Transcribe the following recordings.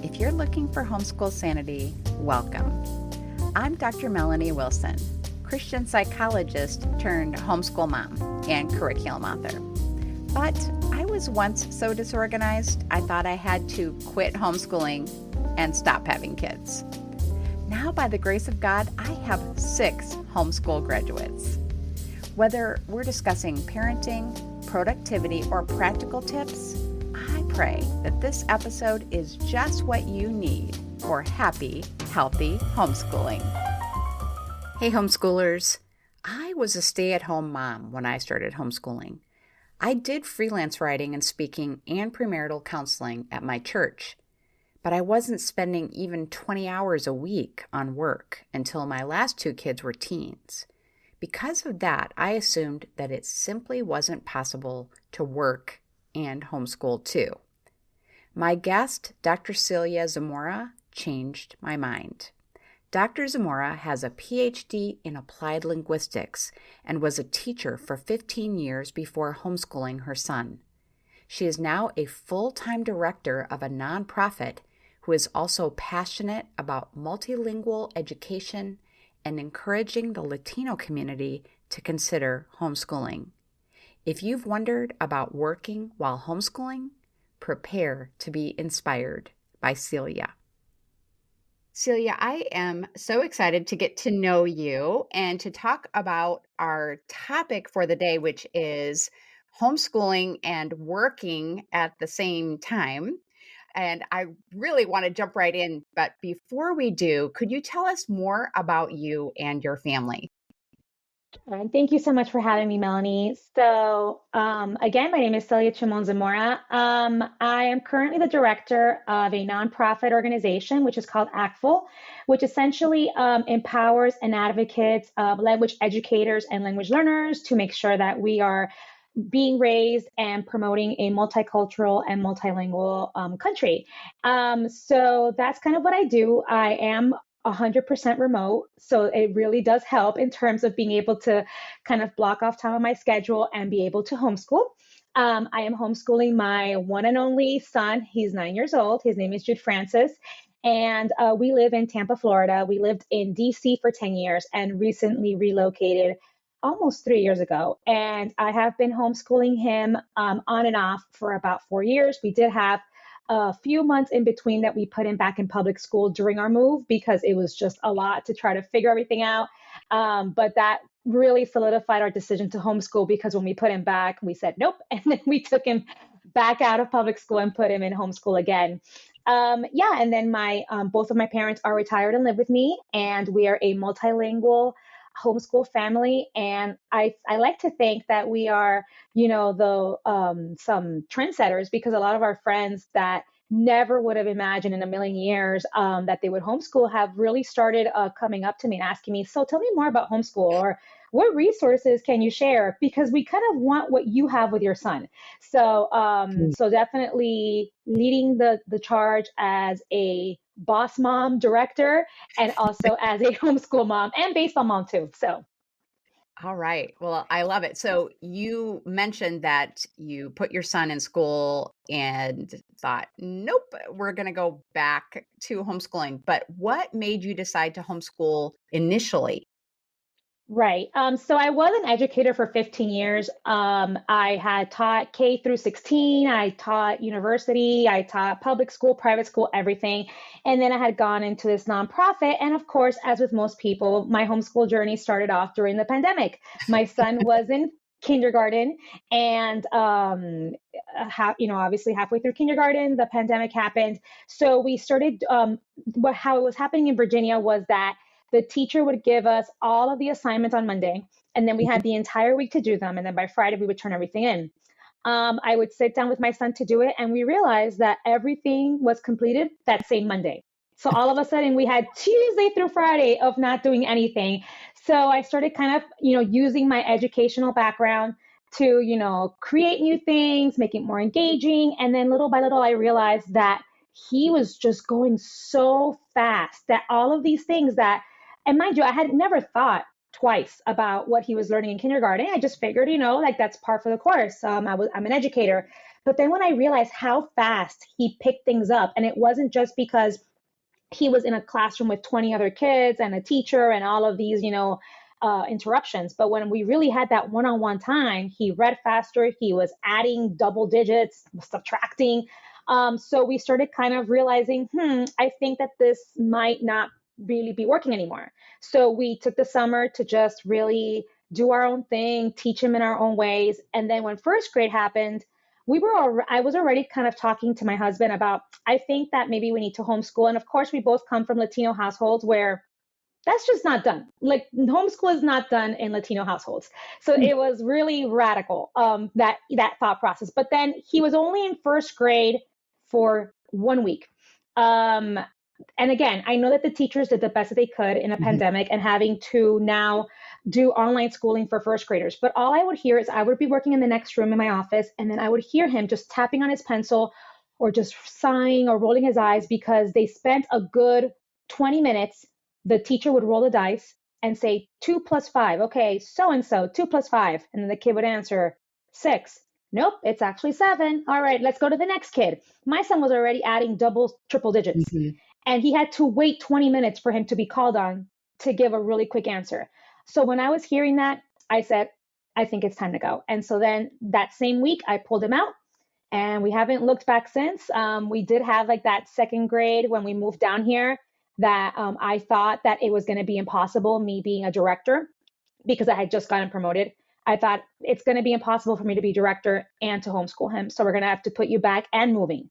If you're looking for homeschool sanity, welcome. I'm Dr. Melanie Wilson, Christian psychologist turned homeschool mom and curriculum author. But I was once so disorganized, I thought I had to quit homeschooling and stop having kids. Now, by the grace of God, I have 6 homeschool graduates. Whether we're discussing parenting, productivity, or practical tips, I pray that this episode is just what you need for happy, healthy homeschooling. Hey, homeschoolers. I was a stay-at-home mom when I started homeschooling. I did freelance writing and speaking and premarital counseling at my church, but I wasn't spending even 20 hours a week on work until my last 2 kids were teens. Because of that, I assumed that it simply wasn't possible to work and homeschool too. My guest, Dr. Celia Zamora, changed my mind. Dr. Zamora has a Ph.D. in Applied Linguistics and was a teacher for 15 years before homeschooling her son. She is now a full-time director of a nonprofit who is also passionate about multilingual education and encouraging the Latino community to consider homeschooling. If you've wondered about working while homeschooling, prepare to be inspired by Celia. Celia, I am so excited to get to know you and to talk about our topic for the day, which is homeschooling and working at the same time. And I really want to jump right in. But before we do, could you tell us more about you and your family? And thank you so much for having me, Melanie. So, again, my name is Celia Zamora. I am currently the director of a nonprofit organization, which is called ACTFul, which essentially empowers and advocates language educators and language learners to make sure that we are being raised and promoting a multicultural and multilingual country. So that's kind of what I do. I am 100% remote. So it really does help in terms of being able to kind of block off time on my schedule and be able to homeschool. I am homeschooling my one and only son. He's 9 years old. His name is Jude Francis. And we live in Tampa, Florida. We lived in DC for 10 years and recently relocated almost 3 years ago. And I have been homeschooling him on and off for about 4 years. We did have a few months in between that we put him back in public school during our move because it was just a lot to try to figure everything out. But that really solidified our decision to homeschool because when we put him back, we said nope. And then we took him back out of public school and put him in homeschool again. And then my both of my parents are retired and live with me, and we are a multilingual homeschool family. And I like to think that we are, some trendsetters because a lot of our friends that never would have imagined in a million years that they would homeschool have really started coming up to me and asking me, so tell me more about homeschool, or what resources can you share? Because we kind of want what you have with your son. So definitely leading the charge as a boss mom director and also as a homeschool mom and baseball mom too. So All right. Well, I love it. So you mentioned that you put your son in school and thought, nope, we're going to go back to homeschooling. But what made you decide to homeschool initially? right. So I was an educator for 15 years. I had taught K through 16. I taught university. I taught public school, private school, everything. And then I had gone into this nonprofit. And of course, as with most people, my homeschool journey started off during the pandemic. My son was in kindergarten and obviously halfway through kindergarten the pandemic happened, so we started how it was happening in Virginia was that the teacher would give us all of the assignments on Monday, and then we had the entire week to do them. And then by Friday, we would turn everything in. I would sit down with my son to do it, and we realized that everything was completed that same Monday. So all of a sudden, we had Tuesday through Friday of not doing anything. So I started kind of, using my educational background to, create new things, make it more engaging. And then little by little, I realized that he was just going so fast that all of these things that, and mind you, I had never thought twice about what he was learning in kindergarten. I just figured, like that's par for the course. I'm an educator. But then when I realized how fast he picked things up, and it wasn't just because he was in a classroom with 20 other kids and a teacher and all of these, interruptions. But when we really had that one-on-one time, he read faster. He was adding double digits, subtracting. So we started kind of realizing, I think that this might not really be working anymore. So we took the summer to just really do our own thing, teach him in our own ways. And then when first grade happened, I was already kind of talking to my husband about, I think that maybe we need to homeschool. And of course, we both come from Latino households where that's just not done. Like homeschool is not done in Latino households. So it was really radical, that thought process. But then he was only in first grade for 1 week. Um, and again, I know that the teachers did the best that they could in a pandemic and having to now do online schooling for first graders. But all I would hear is I would be working in the next room in my office, and then I would hear him just tapping on his pencil or just sighing or rolling his eyes because they spent a good 20 minutes. The teacher would roll the dice and say 2 + 5. Okay, so and so, 2 + 5. And then the kid would answer 6. Nope, it's actually 7. All right, let's go to the next kid. My son was already adding double, triple digits. And he had to wait 20 minutes for him to be called on to give a really quick answer. So when I was hearing that, I said, I think it's time to go. And so then that same week, I pulled him out and we haven't looked back since. We did have like that second grade when we moved down here that I thought that it was going to be impossible, me being a director, because I had just gotten promoted. I thought it's going to be impossible for me to be director and to homeschool him. So we're going to have to put you back and moving.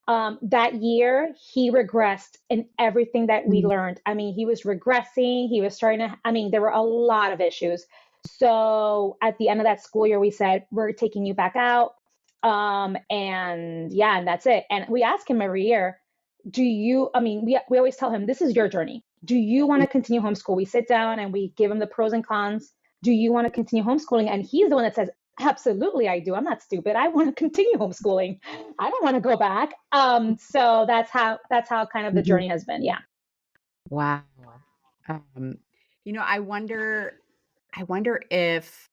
That year, he regressed in everything that we learned. I mean, he was regressing. He was starting to, there were a lot of issues. So at the end of that school year, we said, we're taking you back out. And that's it. And we ask him every year, we always tell him, this is your journey. Do you want to continue homeschool? We sit down and we give him the pros and cons. Do you want to continue homeschooling? And he's the one that says, absolutely, I do. I'm not stupid. I want to continue homeschooling. I don't want to go back. So that's how kind of the journey has been. Yeah. Wow. I wonder if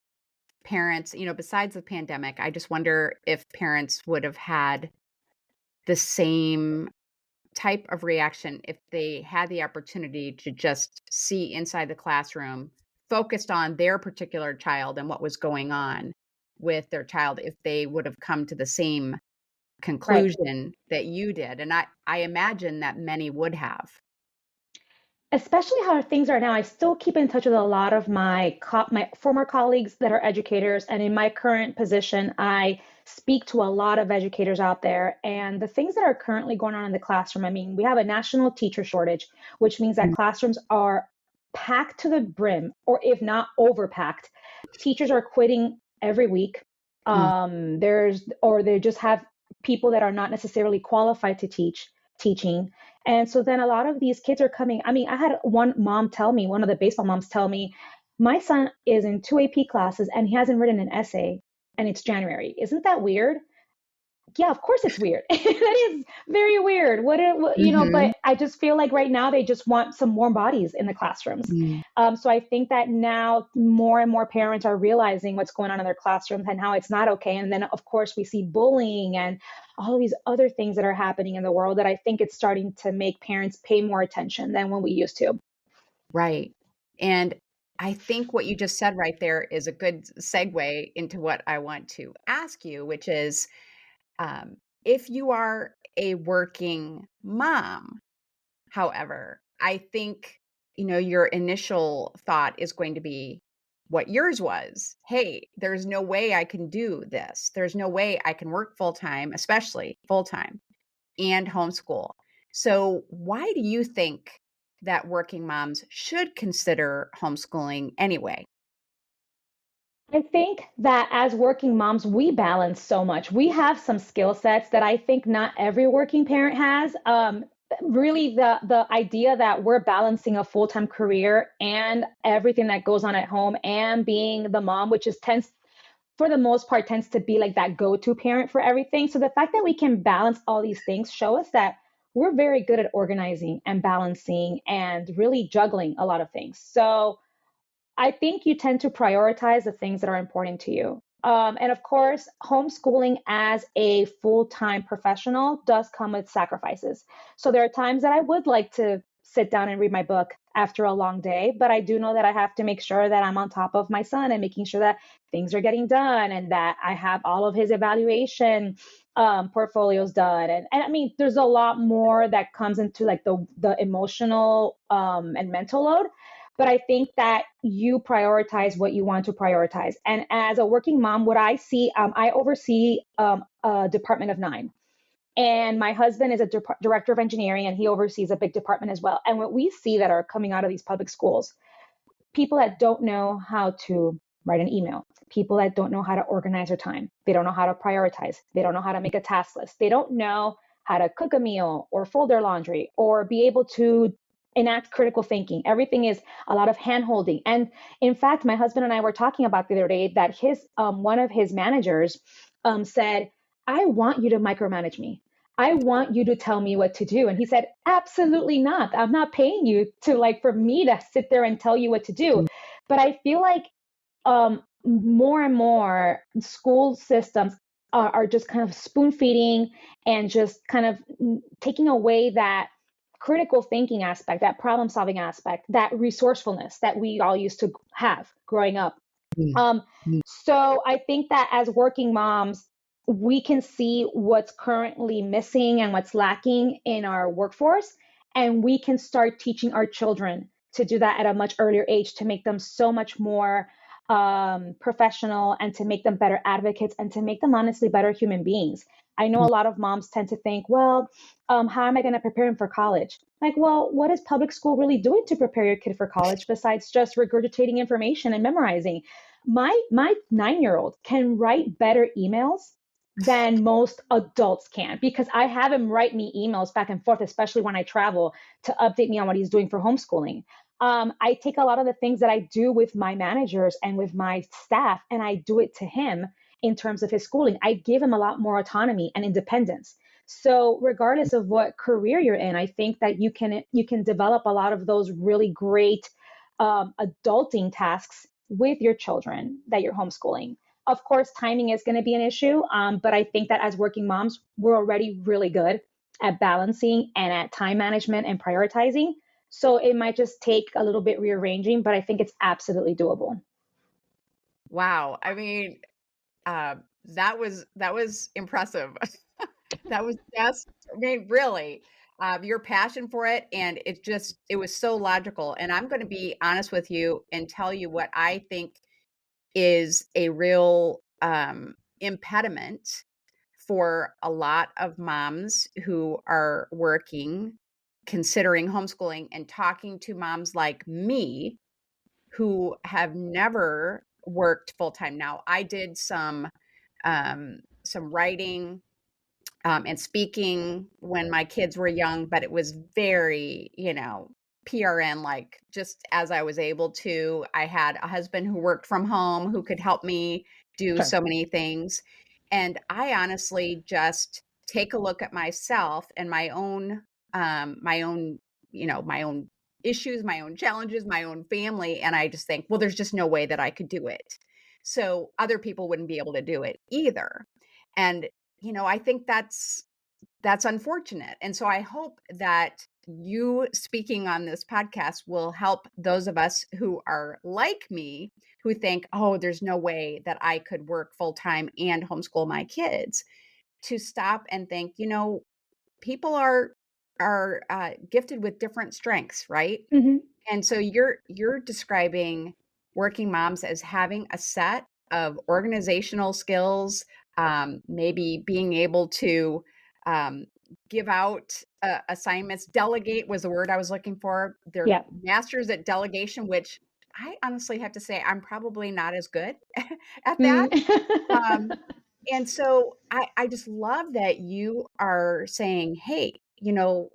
parents, besides the pandemic, I just wonder if parents would have had the same type of reaction if they had the opportunity to just see inside the classroom, focused on their particular child and what was going on with their child, if they would have come to the same conclusion that you did. And I imagine that many would have. Especially how things are now. I still keep in touch with a lot of my former colleagues that are educators. And in my current position, I speak to a lot of educators out there. And the things that are currently going on in the classroom, we have a national teacher shortage, which means that classrooms are packed to the brim, or if not overpacked. Teachers are quitting every week. They just have people that are not necessarily qualified to teaching. And so then a lot of these kids are coming. I had one of the baseball moms tell me, my son is in 2 AP classes and he hasn't written an essay and it's January. Isn't that weird? Yeah, of course it's weird. That is very weird. But I just feel like right now they just want some warm bodies in the classrooms. So I think that now more and more parents are realizing what's going on in their classrooms and how it's not okay. And then of course we see bullying and all of these other things that are happening in the world that I think it's starting to make parents pay more attention than when we used to. Right. And I think what you just said right there is a good segue into what I want to ask you, which is, if you are a working mom, however, I think, your initial thought is going to be what yours was. Hey, there's no way I can do this. There's no way I can work full-time, especially full-time, and homeschool. So why do you think that working moms should consider homeschooling anyway? I think that as working moms, we balance so much. We have some skill sets that I think not every working parent has. Really, the idea that we're balancing a full-time career and everything that goes on at home and being the mom, which for the most part, tends to be like that go-to parent for everything. So the fact that we can balance all these things show us that we're very good at organizing and balancing and really juggling a lot of things. So I think you tend to prioritize the things that are important to you. And of course, homeschooling as a full-time professional does come with sacrifices. So there are times that I would like to sit down and read my book after a long day, but I do know that I have to make sure that I'm on top of my son and making sure that things are getting done and that I have all of his evaluation portfolios done. And I mean, there's a lot more that comes into like the emotional and mental load. But I think that you prioritize what you want to prioritize. And as a working mom, what I see, I oversee a department of 9. And my husband is a director of engineering, and he oversees a big department as well. And what we see that are coming out of these public schools, people that don't know how to write an email, people that don't know how to organize their time, they don't know how to prioritize, they don't know how to make a task list, they don't know how to cook a meal or fold their laundry or be able to enact critical thinking. Everything is a lot of hand holding. And in fact, my husband and I were talking about the other day that his one of his managers said, I want you to micromanage me. I want you to tell me what to do. And he said, absolutely not. I'm not paying you to like for me to sit there and tell you what to do. But I feel like more and more school systems are just kind of spoon feeding and just kind of taking away that critical thinking aspect, that problem solving aspect, that resourcefulness that we all used to have growing up. Mm. Um, so I think that as working moms, we can see what's currently missing and what's lacking in our workforce, and we can start teaching our children to do that at a much earlier age to make them so much more professional and to make them better advocates and to make them honestly better human beings. I know a lot of moms tend to think, well, how am I going to prepare him for college? Like, well, what is public school really doing to prepare your kid for college besides just regurgitating information and memorizing? My 9-year-old can write better emails than most adults can because I have him write me emails back and forth, especially when I travel, to update me on what he's doing for homeschooling. I take a lot of the things that I do with my managers and with my staff, and I do it to him in terms of his schooling. I give him a lot more autonomy and independence. So regardless of what career you're in, I think that you can develop a lot of those really great adulting tasks with your children that you're homeschooling. Of course, timing is going to be an issue, but I think that as working moms, we're already really good at balancing and at time management and prioritizing. So it might just take a little bit rearranging, but I think it's absolutely doable. Wow. I mean, that was impressive. That was just, I mean, really, your passion for it, and it was so logical. And I'm going to be honest with you and tell you what I think is a real impediment for a lot of moms who are working, considering homeschooling, and talking to moms like me who have never worked full time. Now, I did some writing and speaking when my kids were young, but it was very, PRN, like just as I was able to. I had a husband who worked from home who could help me do Sure. so many things. And I honestly just take a look at myself and my own issues, my own challenges, my own family. And I just think, well, there's just no way that I could do it. So other people wouldn't be able to do it either. And, I think that's unfortunate. And so I hope that you speaking on this podcast will help those of us who are like me, who think, oh, there's no way that I could work full time and homeschool my kids, to stop and think, people are gifted with different strengths, right? Hmm. And so you're describing working moms as having a set of organizational skills, maybe being able to um, give out assignments. Delegate was the word I was looking for. They're Yeah. masters at delegation, which I honestly have to say I'm probably not as good at that. Mhm. Um, and so I just love that you are saying, hey,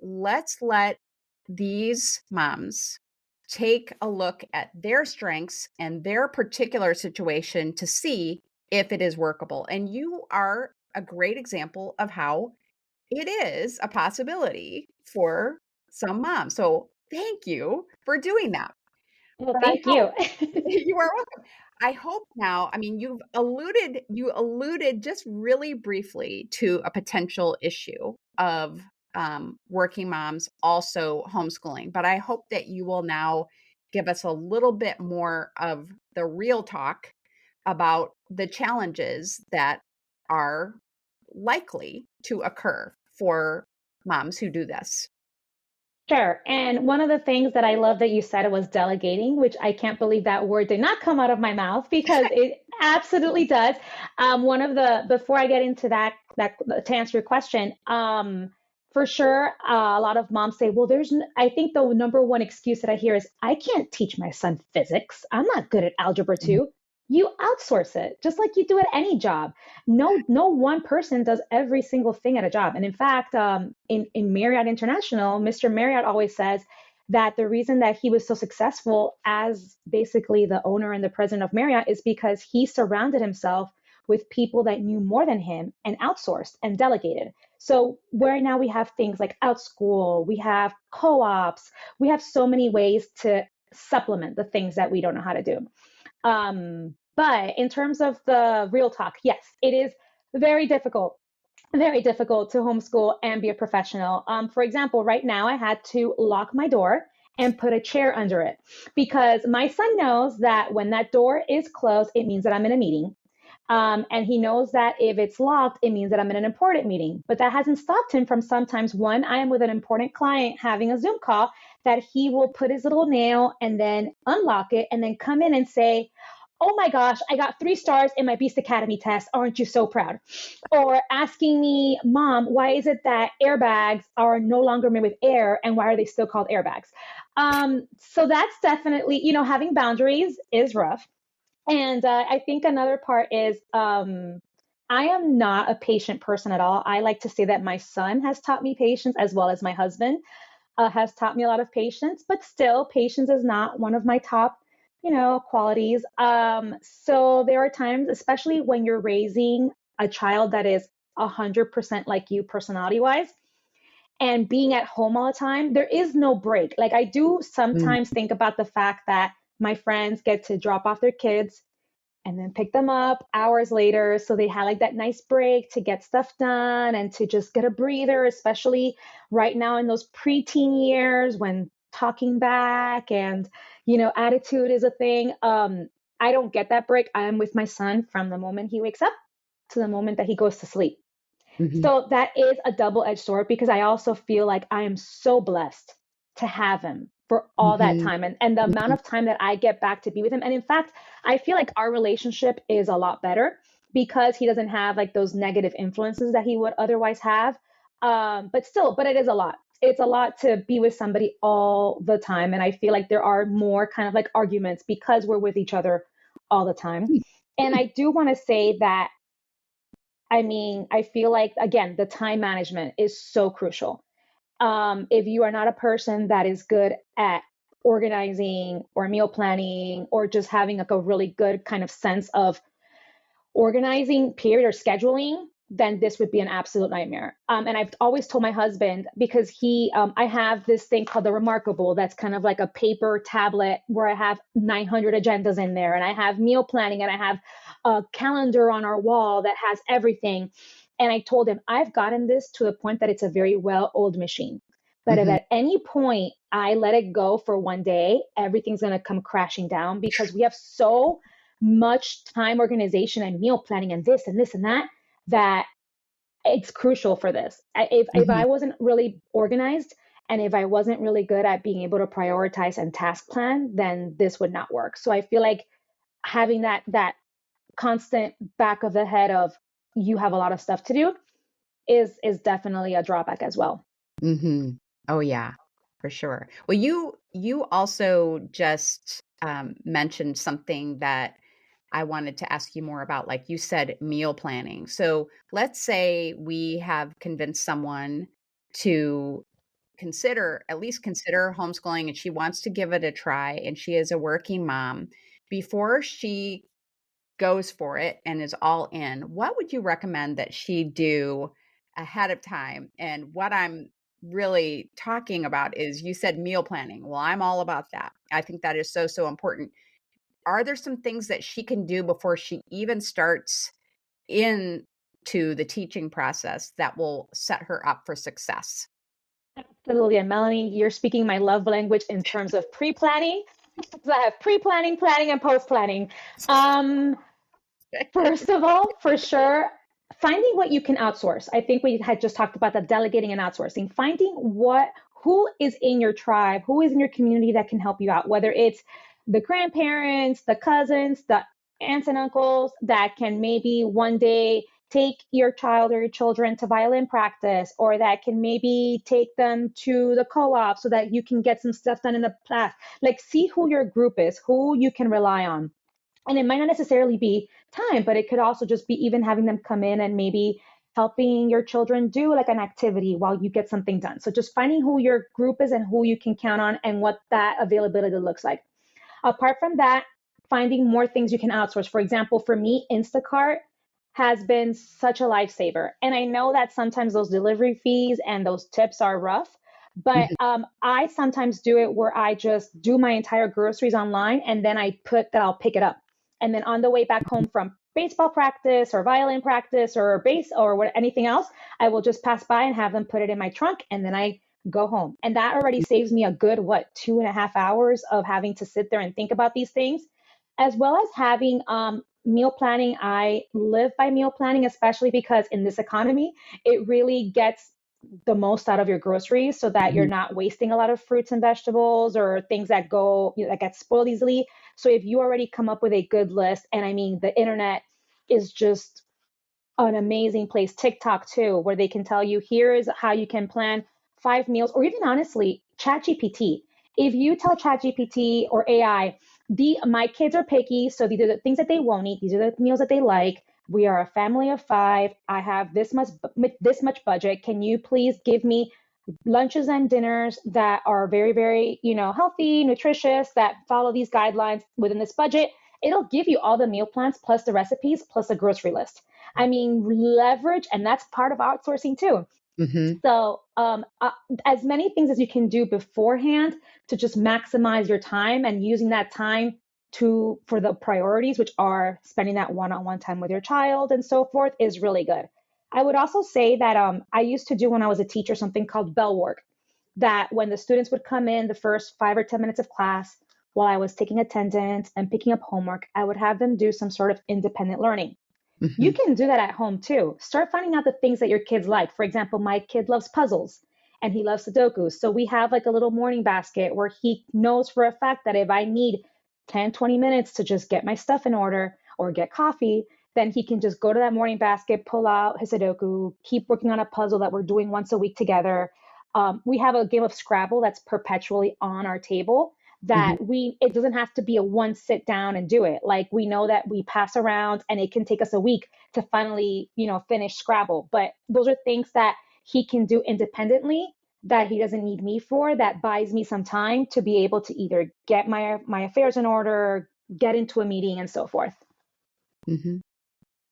let's let these moms take a look at their strengths and their particular situation to see if it is workable. And you are a great example of how it is a possibility for some moms. So thank you for doing that. Well, But I thank hope you. you are welcome. I hope now, I mean, you alluded just really briefly to a potential issue of working moms also homeschooling, but I hope that you will now give us a little bit more of the real talk about the challenges that are likely to occur for moms who do this. Sure. And one of the things that I love that you said was delegating, which I can't believe that word did not come out of my mouth because it absolutely does. One of the before I get into that to answer your question, for sure, a lot of moms say, well, I think the number one excuse that I hear is, I can't teach my son physics. I'm not good at algebra Mhm. 2. You outsource it, just like you do at any job. No one person does every single thing at a job. And in fact, in Marriott International, Mr. Marriott always says that the reason that he was so successful as basically the owner and the president of Marriott is because he surrounded himself with people that knew more than him and outsourced and delegated. So where now we have things like OutSchool, we have co-ops, we have so many ways to supplement the things that we don't know how to do. But in terms of the real talk, yes, it is very difficult to homeschool and be a professional. For example, right now I had to lock my door and put a chair under it because my son knows that when that door is closed, it means that I'm in a meeting. And he knows that if it's locked, it means that I'm in an important meeting. But that hasn't stopped him from sometimes, one, I am with an important client having a Zoom call, that he will put his little nail and then unlock it and then come in and say, oh my gosh, I got 3 stars in my Beast Academy test. Aren't you so proud? Or asking me, Mom, why is it that airbags are no longer made with air and why are they still called airbags? So that's definitely, having boundaries is rough. And I think another part is I am not a patient person at all. I like to say that my son has taught me patience as well as my husband has taught me a lot of patience, but still, patience is not one of my top, qualities. So there are times, especially when you're raising a child that is 100% like you personality wise and being at home all the time, there is no break. Like I do Mm. sometimes think about the fact that my friends get to drop off their kids and then pick them up hours later. So they had like that nice break to get stuff done and to just get a breather, especially right now in those preteen years when talking back and, attitude is a thing. I don't get that break. I am with my son from the moment he wakes up to the moment that he goes to sleep. Mhm. So that is a double-edged sword because I also feel like I am so blessed to have him for all that Mhm. time and the amount Mhm. of time that I get back to be with him. And in fact, I feel like our relationship is a lot better because he doesn't have like those negative influences that he would otherwise have. But it is a lot. It's a lot to be with somebody all the time. And I feel like there are more kind of like arguments because we're with each other all the time. And I do want to say that I mean, I feel like, again, the time management is so crucial. If you are not a person that is good at organizing or meal planning or just having like a really good kind of sense of organizing period or scheduling, then this would be an absolute nightmare. And I've always told my husband because I have this thing called the Remarkable that's kind of like a paper tablet where I have 900 agendas in there, and I have meal planning, and I have a calendar on our wall that has everything. And I told him I've gotten this to the point that it's a very well-oiled machine. But if Mhm. at any point I let it go for one day, everything's going to come crashing down because we have so much time organization and meal planning and this and this and that that it's crucial for this. If Mhm. I wasn't really organized and if I wasn't really good at being able to prioritize and task plan, then this would not work. So I feel like having that constant back of the head of you have a lot of stuff to do is definitely a drawback as well. Mhm. Oh, yeah, for sure. Well, you also just, mentioned something that I wanted to ask you more about, like you said, meal planning. So, let's say we have convinced someone to at least consider homeschooling, and she wants to give it a try, and she is a working mom. Before she goes for it and is all in, what would you recommend that she do ahead of time? And what I'm really talking about is you said meal planning. Well, I'm all about that. I think that is so, so important. are there some things that she can do before she even starts into the teaching process that will set her up for success? Absolutely. And Melanie, you're speaking my love language in terms of pre-planning. So I have pre-planning, planning, and post-planning. Um, First of all, for sure, finding what you can outsource. I think we had just talked about the delegating and outsourcing. Finding who is in your tribe, who is in your community that can help you out, whether it's the grandparents, the cousins, the aunts and uncles that can maybe one day take your child or your children to violin practice, or that can maybe take them to the co-op so that you can get some stuff done in the class. Like, see who your group is, who you can rely on. And it might not necessarily be time, but it could also just be even having them come in and maybe helping your children do like an activity while you get something done. So just finding who your group is and who you can count on and what that availability looks like. Apart from that, finding more things you can outsource. For example, for me, Instacart has been such a lifesaver. And I know that sometimes those delivery fees and those tips are rough, but Mhm. I sometimes do it where I just do my entire groceries online and then I put that I'll pick it up. And then on the way back home from baseball practice or violin practice or bass or what, anything else, I will just pass by and have them put it in my trunk and then I go home. And that already saves me a good, what, 2.5 hours of having to sit there and think about these things, as well as having meal planning. I live by meal planning, especially because in this economy, it really gets the most out of your groceries so that you're Mhm. not wasting a lot of fruits and vegetables or things that that get spoiled easily. So if you already come up with a good list, and I mean, the internet is just an amazing place. TikTok too, where they can tell you here is how you can plan 5 meals, or even honestly, ChatGPT. If you tell ChatGPT or AI, the my kids are picky, so these are the things that they won't eat. These are the meals that they like. We are a family of five. I have this much budget. Can you please give me lunches and dinners that are very, very, healthy, nutritious, that follow these guidelines within this budget? It'll give you all the meal plans plus the recipes plus a grocery list. I mean, leverage, and that's part of outsourcing too. Mhm. So, as many things as you can do beforehand to just maximize your time and using that time for the priorities, which are spending that one-on-one time with your child and so forth, is really good. I would also say that I used to do when I was a teacher something called bell work. That when the students would come in the first 5 or 10 minutes of class, while I was taking attendance and picking up homework, I would have them do some sort of independent learning. You Mhm. can do that at home too. Start finding out the things that your kids like. For example, my kid loves puzzles and he loves Sudoku. So we have like a little morning basket where he knows for a fact that if I need 10, 20 minutes to just get my stuff in order or get coffee, then he can just go to that morning basket, pull out his Sudoku, keep working on a puzzle that we're doing once a week together. We have a game of Scrabble that's perpetually on our table Mhm. that it doesn't have to be a one sit down and do it. Like, we know that we pass around and it can take us a week to finally, finish Scrabble. But those are things that he can do independently that he doesn't need me for, that buys me some time to be able to either get my affairs in order, get into a meeting and so forth. Mhm.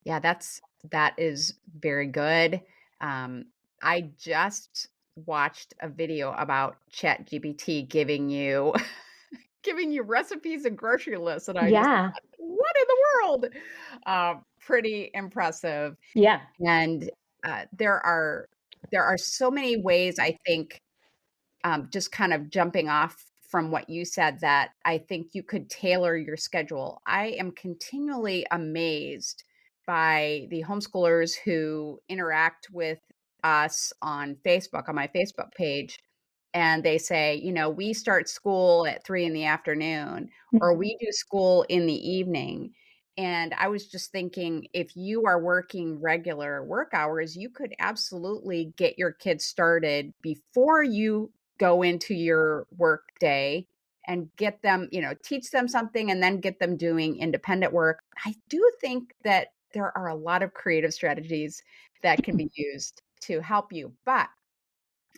Yeah, that is very good. Um, I just watched a video about ChatGPT giving you giving you recipes and grocery lists, and I just Yeah. thought, "What in the world?" Pretty impressive. Yeah. And, there are so many ways I think, just kind of jumping off from what you said, that I think you could tailor your schedule. I am continually amazed by the homeschoolers who interact with us on Facebook, on my Facebook page, and they say, we start school at 3 in the afternoon, or Mhm. we do school in the evening. And I was just thinking, if you are working regular work hours, you could absolutely get your kids started before you go into your work day and get them, teach them something and then get them doing independent work. I do think that there are a lot of creative strategies that can be used to help you, but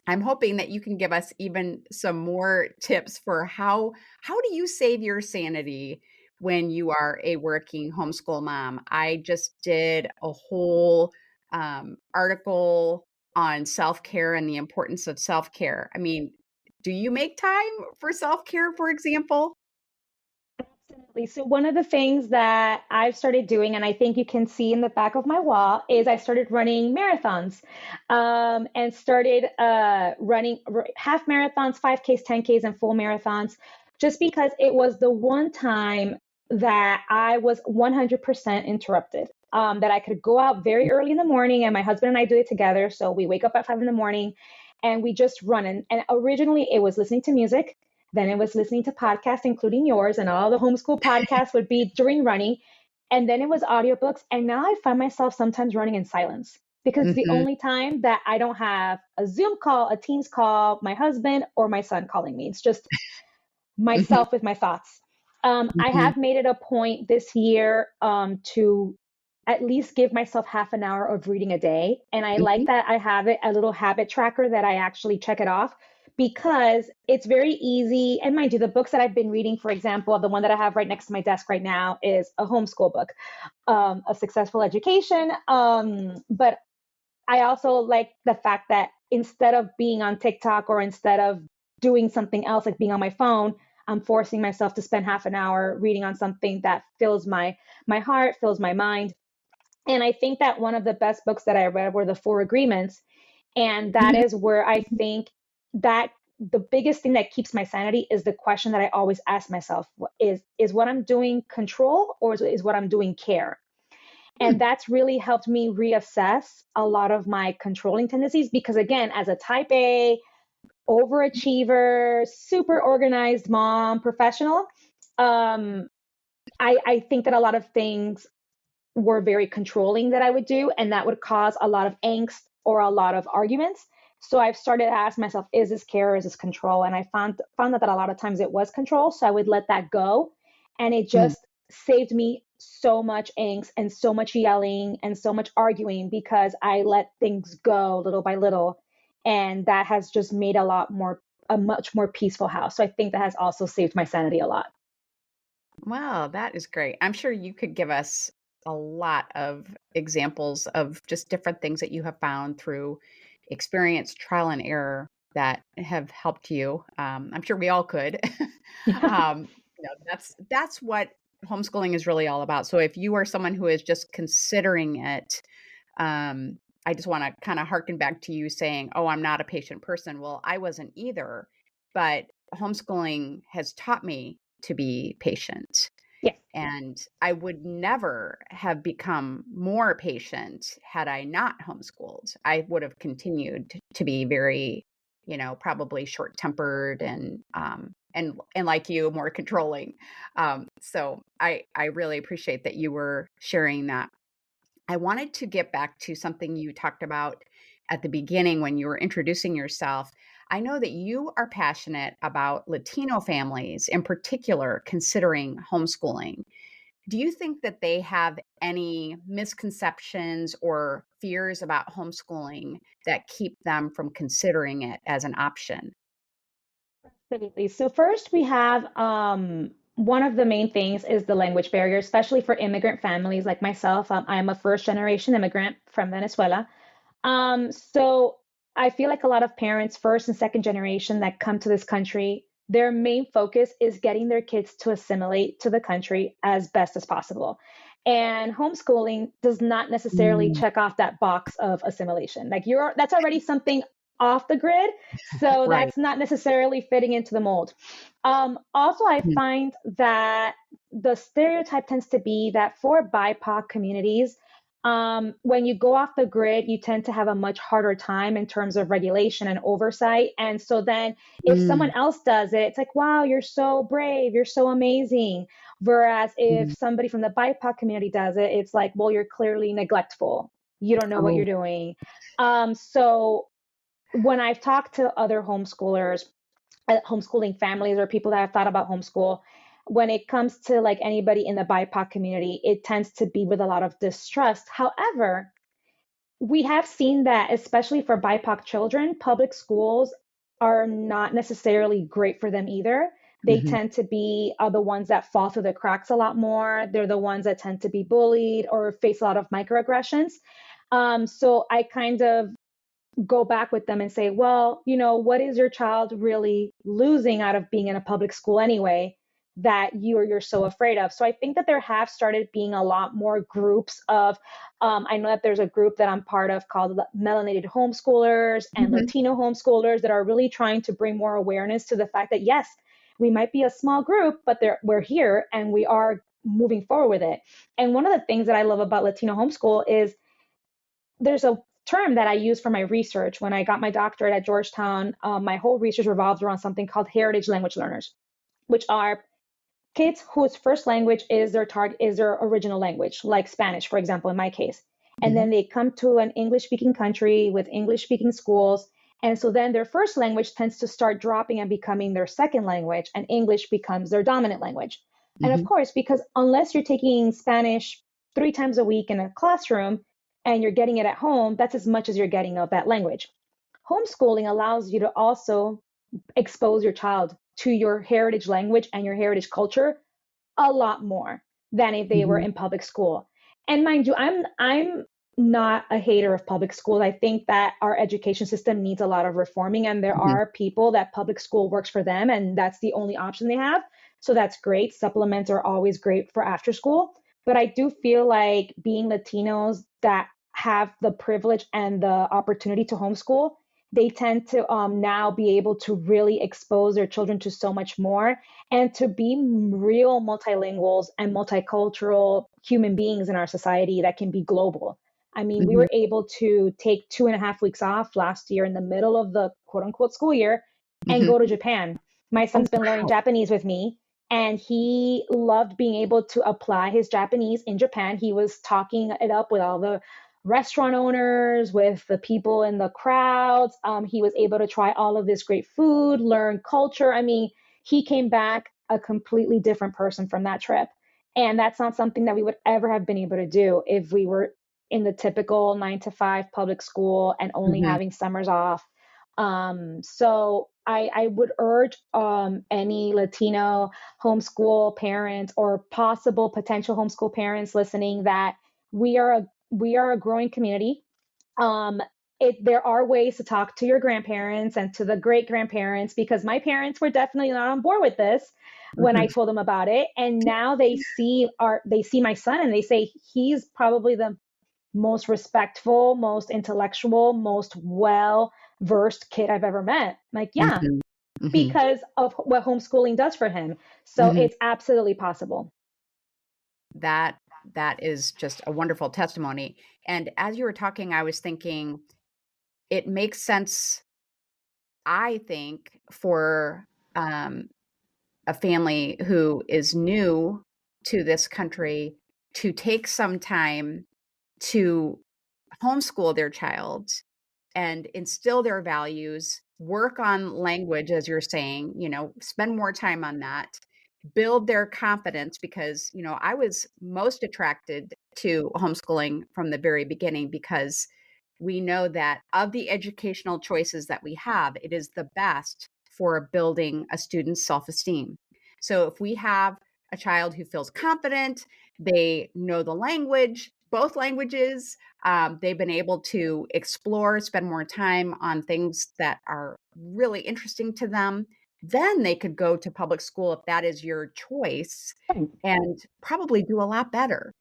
I'm hoping that you can give us even some more tips for how do you save your sanity when you are a working homeschool mom? I just did a whole article on self-care and the importance of self-care. I mean, do you make time for self-care, for example? So one of the things that I've started doing, and I think you can see in the back of my wall, is I started running marathons, and started running half marathons, 5Ks, 10Ks, and full marathons, just because it was the one time that I was 100% interrupted. That I could go out very early in the morning, and my husband and I do it together. So we wake up at 5 in the morning, and we just run. And originally it was listening to music. Then it was listening to podcasts, including yours, and all the homeschool podcasts would be during running. And then it was audiobooks. And now I find myself sometimes running in silence because it's the Hmm. only time that I don't have a Zoom call, a Teams call, my husband or my son calling me. It's just Hmm. myself with my thoughts. I Hmm. have made it a point this year to at least give myself half an hour of reading a day. And I like Hmm. that I have it a little habit tracker that I actually check it off because it's very easy. And mind you, the books that I've been reading, for example, the one that I have right next to my desk right now is a homeschool book, A Successful Education. But I also like the fact that instead of being on TikTok or instead of doing something else like being on my phone, I'm forcing myself to spend half an hour reading on something that fills my heart, fills my mind. And I think that one of the best books that I read were the Four Agreements, and that is where I think that the biggest thing that keeps my sanity is the question that I always ask myself is what I'm doing control or is what I'm doing care? And that's really helped me reassess a lot of my controlling tendencies because, again, as a type A, overachiever, super organized mom, professional, um, I think that a lot of things were very controlling that I would do, and that would cause a lot of angst or a lot of arguments. So I've started to ask myself, is this care or is this control? And I found that a lot of times it was control. So I would let that go. And it Hmm. just saved me so much angst and so much yelling and so much arguing because I let things go little by little. And that has just made a much more peaceful house. So I think that has also saved my sanity a lot. Wow, that is great. I'm sure you could give us a lot of examples of just different things that you have found through experience, trial and error that have helped you. I'm sure we all could. That's what homeschooling is really all about. So if you are someone who is just considering it, I just want to kind of harken back to you saying, "Oh, I'm not a patient person." Well, I wasn't either, but homeschooling has taught me to be patient. Yes. And I would never have become more patient had I not homeschooled. I would have continued to be very, probably short-tempered and like you, more controlling. So I really appreciate that you were sharing that. I wanted to get back to something you talked about at the beginning when you were introducing yourself. I know that you are passionate about Latino families, in particular, considering homeschooling. Do you think that they have any misconceptions or fears about homeschooling that keep them from considering it as an option? Absolutely. So first we have one of the main things is the language barrier, especially for immigrant families like myself. I'm a first generation immigrant from Venezuela. So I feel like a lot of parents, first and second generation that come to this country, their main focus is getting their kids to assimilate to the country as best as possible. And homeschooling does not necessarily Mm, check off that box of assimilation. Like that's already something off the grid. So right. that's not necessarily fitting into the mold. Also, I Mm, find that the stereotype tends to be that for BIPOC communities, when you go off the grid, you tend to have a much harder time in terms of regulation and oversight. And so then if someone mm, else does it, it's like, wow, you're so brave, you're so amazing. Whereas if mm. somebody from the BIPOC community does it, it's like, well, you're clearly neglectful. You don't know what you're Oh, doing. So when I've talked to other homeschoolers, homeschooling families, or people that have thought about homeschool, when it comes to like anybody in the BIPOC community, it tends to be with a lot of distrust. However, we have seen that, especially for BIPOC children, public schools are not necessarily great for them either. They mhm. tend to be the ones that fall through the cracks a lot more. They're the ones that tend to be bullied or face a lot of microaggressions. So I kind of go back with them and say, well, what is your child really losing out of being in a public school anyway? that you're so afraid of. So I think that there have started being a lot more groups of, I know that there's a group that I'm part of called Melanated Homeschoolers and Mhm. Latino Homeschoolers that are really trying to bring more awareness to the fact that yes, we might be a small group, but we're here and we are moving forward with it. And one of the things that I love about Latino homeschool is there's a term that I use for my research. When I got my doctorate at Georgetown, my whole research revolved around something called heritage language learners, which are kids whose first language is their original language, like Spanish, for example, in my case. And Mhm. then they come to an English speaking country with English speaking schools. And so then their first language tends to start dropping and becoming their second language, and English becomes their dominant language. And of Mhm. course, because unless you're taking Spanish 3 times a week in a classroom and you're getting it at home, that's as much as you're getting of that language. Homeschooling allows you to also expose your child to your heritage language and your heritage culture a lot more than if they were Mhm. in public school. And mind you, I'm not a hater of public school. I think that our education system needs a lot of reforming, and there Mhm. are people that public school works for them and that's the only option they have. So that's great. Supplements are always great for after school. But I do feel like being Latinos that have the privilege and the opportunity to homeschool, they tend to now be able to really expose their children to so much more and to be real multilinguals and multicultural human beings in our society that can be global. I mean, we Mhm. were able to take 2.5 weeks off last year in the middle of the quote unquote school year and Mhm. go to Japan. My Oh, son's been learning wow. Japanese with me, and he loved being able to apply his Japanese in Japan. He was talking it up with all the restaurant owners, with the people in the crowds. He was able to try all of this great food, learn culture. I mean, he came back a completely different person from that trip. And that's not something that we would ever have been able to do if we were in the typical 9 to 5 public school and only Mhm. having summers off. So I would urge any Latino homeschool parents or possible potential homeschool parents listening that we are a growing community. Um, there are ways to talk to your grandparents and to the great grandparents, because my parents were definitely not on board with this when I Mhm. told them about it. And now they see my son and they say he's probably the most respectful, most intellectual, most well versed kid I've ever met. Like, yeah, Mhm. Mhm. because of what homeschooling does for him. So Mhm. it's absolutely possible. That that is just a wonderful testimony. And as you were talking, I was thinking it makes sense, I think, for um, a family who is new to this country to take some time to homeschool their child and instill their values, work on language, as you're saying, spend more time on that, build their confidence because, I was most attracted to homeschooling from the very beginning because we know that of the educational choices that we have, it is the best for building a student's self esteem. So if we have a child who feels confident, they know the language, both languages, they've been able to explore, spend more time on things that are really interesting to them. Then they could go to public school if that is your choice and probably do a lot better.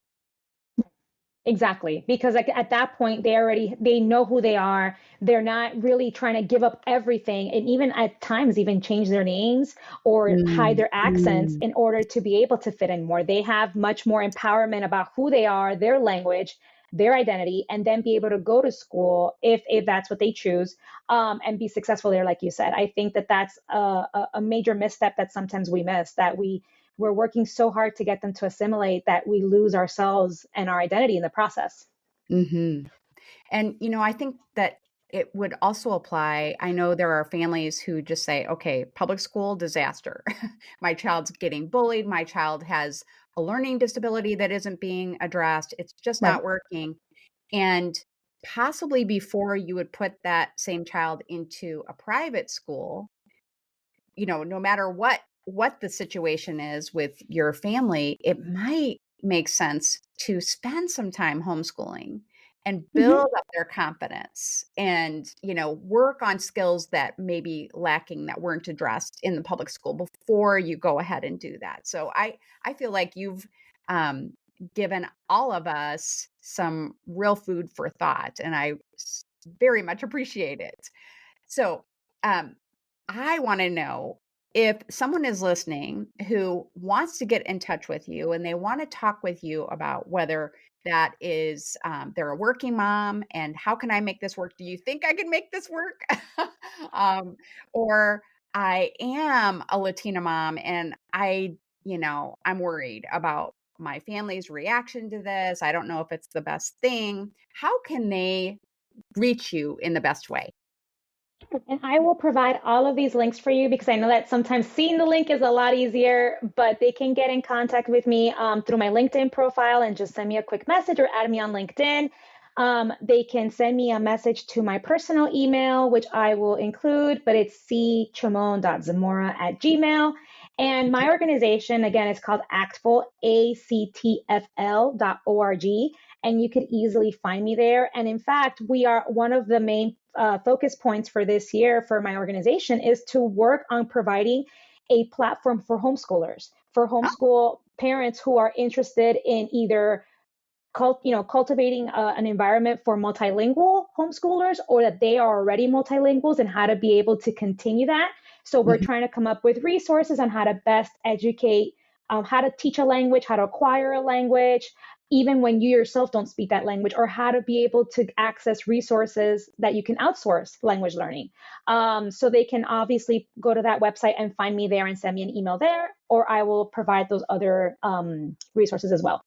Exactly, because like at that point they know who they are. They're not really trying to give up everything, and even at times even change their names or hide Mm, their accents mm, in order to be able to fit in more. They have much more empowerment about who they are, their language, their identity, and then be able to go to school if that's what they choose, and be successful there. Like you said, I think that that's a major misstep that sometimes we miss, that we're working so hard to get them to assimilate that we lose ourselves and our identity in the process. mhm. And, I think that it would also apply. I know there are families who just say, okay, public school disaster. My child's getting bullied. My child has a learning disability that isn't being addressed. It's just Right. not working. And possibly before you would put that same child into a private school, no matter what the situation is with your family, it might make sense to spend some time homeschooling and Mhm. build up their confidence and, work on skills that may be lacking that weren't addressed in the public school before you go ahead and do that. So I feel like you've um, given all of us some real food for thought, and very much appreciate it. So, um, I want to know if someone is listening who wants to get in touch with you and they want to talk with you about whether that is they're a working mom and how can I make this work? Do you think I can make this work? um, or I am a Latina mom and I'm worried about my family's reaction to this. I don't know if it's the best thing. How can they reach you in the best way? And I will provide all of these links for you because I know that sometimes seeing the link is a lot easier, but they can get in contact with me through my LinkedIn profile and just send me a quick message or add me on LinkedIn. They can send me a message to my personal email, which I will include, but it's cchimon.zamora@gmail. And my organization, again, is called Actful, actfl.org. And you could easily find me there. And in fact, we are one of the main focus points for this year for my organization is to work on providing a platform for homeschoolers, for homeschool parents who are interested in either cultivating an environment for multilingual homeschoolers or that they are already multilinguals and how to be able to continue that. So we're Mhm. trying to come up with resources on how to best educate, how to teach a language, how to acquire a language, even when you yourself don't speak that language, or how to be able to access resources that you can outsource language learning. So they can obviously go to that website and find me there and send me an email there, or I will provide those other resources as well.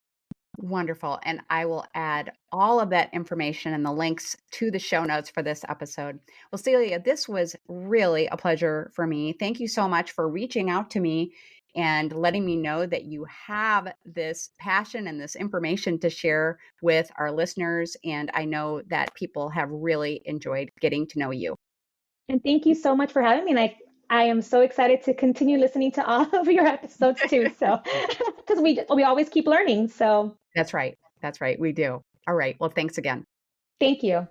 Wonderful. And I will add all of that information and the links to the show notes for this episode. Well, Celia, this was really a pleasure for me. Thank you so much for reaching out to me and letting me know that you have this passion and this information to share with our listeners. And I know that people have really enjoyed getting to know you. And thank you so much for having me. And I am so excited to continue listening to all of your episodes too. So, because we always keep learning. So, That's right. That's right. We do. All right. Well, thanks again. thank you.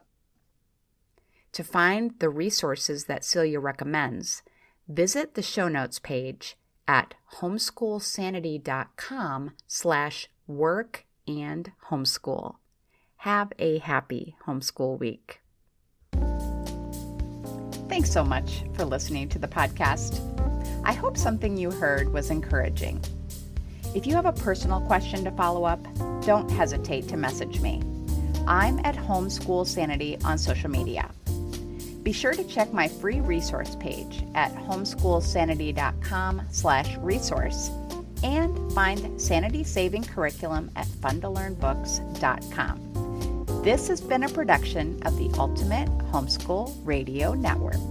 To find the resources that Celia recommends, visit the show notes page at homeschoolsanity.com/work and homeschool. Have a happy homeschool week. Thanks so much for listening to the podcast. I hope something you heard was encouraging. If you have a personal question to follow up, don't hesitate to message me. I'm at Homeschool Sanity on social media. Be sure to check my free resource page at homeschoolsanity.com/resource and find Sanity Saving Curriculum at funtolearnbooks.com. This has been a production of the Ultimate Homeschool Radio Network.